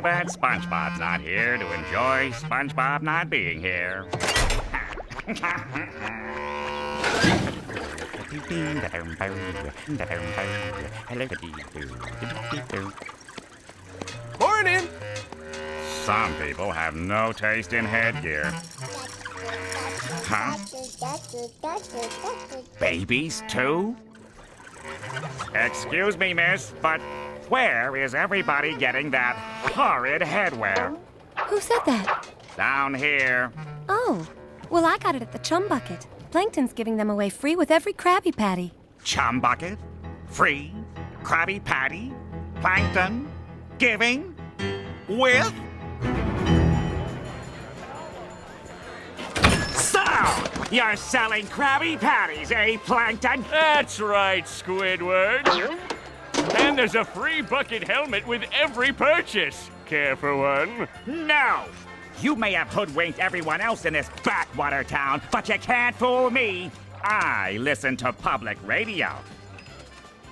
Too bad SpongeBob's not here to enjoy SpongeBob not being here. Morning! Some people have no taste in headgear. Huh? Babies, too? Excuse me, miss, but where is everybody getting that horrid headwear? Who said that? Down here. Oh, well, I got it at the Chum Bucket. Plankton's giving them away free with every Krabby Patty. Chum Bucket? Free? Krabby Patty? Plankton? Giving? With? So, you're selling Krabby Patties, eh, Plankton? That's right, Squidward. And there's a free bucket helmet with every purchase. Care for one? No! You may have hoodwinked everyone else in this backwater town, but you can't fool me. I listen to public radio.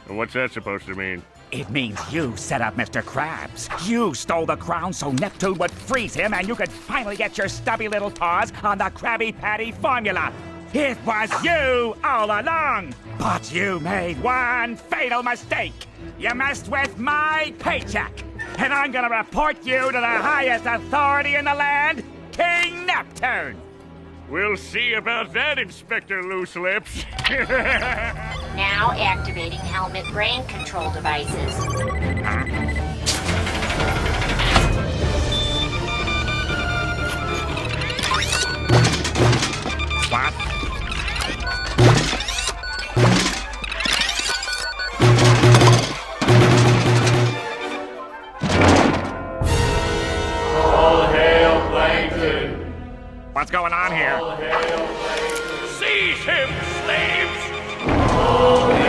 What's that supposed to mean? It means you set up Mr. Krabs. You stole the crown so Neptune would freeze him and you could finally get your stubby little paws on the Krabby Patty formula. It was you all along. But you made one fatal mistake. You messed with my paycheck. And I'm gonna report you to the highest authority in the land, King Neptune. We'll see about that, Inspector Loose Lips. Now activating helmet brain control devices. What? All hail Plankton! What's going on here? All hail Plankton! Seize him, slaves! All